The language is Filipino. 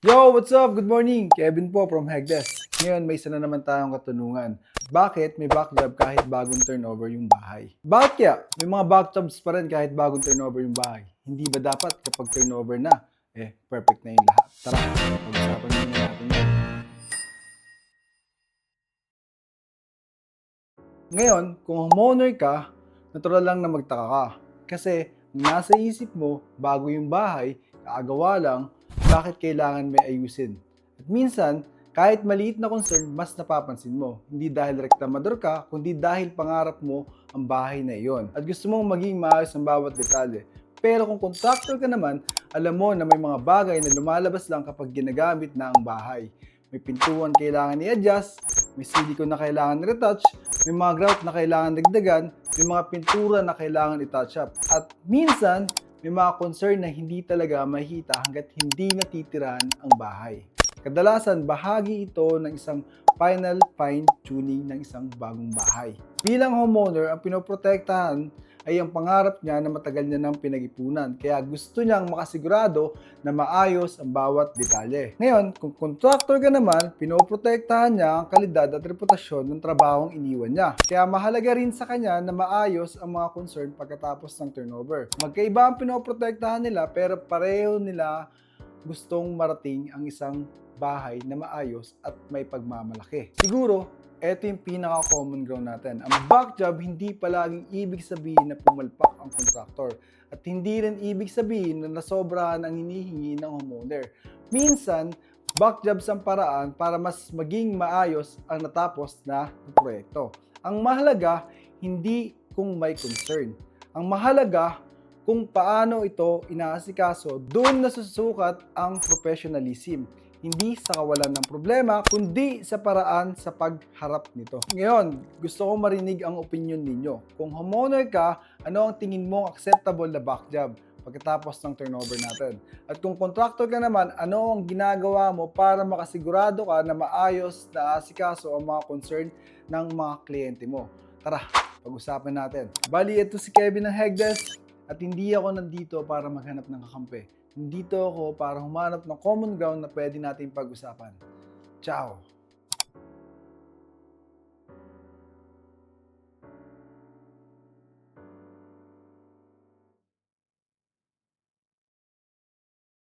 Yo, what's up? Good morning! Kevin po from Hegdes. Ngayon, may isa na naman tayong katanungan. Bakit may back job kahit bagong turnover yung bahay? Bakit kaya may mga back jobs pa rin kahit bagong turnover yung bahay? Hindi ba dapat kapag turnover na, perfect na yung lahat? Tara, pag-usapan muna natin yan. Ngayon, kung homeowner ka, natural lang na magtaka ka. Kasi nasa isip mo, bago yung bahay, kaagawa lang, bakit kailangan may ayusin? At minsan, kahit maliit na concern, mas napapansin mo. Hindi dahil reklamador ka, kundi dahil pangarap mo ang bahay na iyon. At gusto mong maging maayos ang bawat detalye. Pero kung contractor ka naman, alam mo na may mga bagay na lumalabas lang kapag ginagamit na ang bahay. May pintuan kailangan i-adjust, may silicone na kailangan i-retouch, may mga grout na kailangan dagdagan, may mga pintura na kailangan i-touch up. At minsan, may mga concern na hindi talaga makita hanggat hindi natitirahan ang bahay. Kadalasan, bahagi ito ng isang final fine-tuning ng isang bagong bahay. Bilang homeowner, ang pinoprotektahan ay ang pangarap niya na matagal niya nang pinag-ipunan. Kaya gusto niyang makasigurado na maayos ang bawat detalye. Ngayon, kung contractor ka naman, pinoprotektahan niya ang kalidad at reputasyon ng trabahong iniwan niya. Kaya mahalaga rin sa kanya na maayos ang mga concern pagkatapos ng turnover. Magkaiba ang pinoprotektahan nila pero pareho nila gustong marating ang isang bahay na maayos at may pagmamalaki. Siguro, ito yung pinaka-common ground natin. Ang back job, hindi palaging ibig sabihin na pumalpak ang contractor. At hindi rin ibig sabihin na nasobrahan ang hinihingi ng homeowner. Minsan, back jobs ang paraan para mas maging maayos ang natapos na proyekto. Ang mahalaga, hindi kung may concern. Ang mahalaga, kung paano ito inaasikaso, doon nasusukat ang professionalism. Hindi sa kawalan ng problema, kundi sa paraan sa pagharap nito. Ngayon, gusto ko marinig ang opinion ninyo. Kung homeowner ka, ano ang tingin mong acceptable na back job pagkatapos ng turnover natin? At kung contractor ka naman, ano ang ginagawa mo para makasigurado ka na maayos na asikaso ang mga concern ng mga kliyente mo? Tara, pag-usapan natin. Bali, ito si Kevin ng Hegdes at hindi ako nandito para maghanap ng kakampi. Nandito ako para humanap ng common ground na pwede natin pag-usapan. Ciao!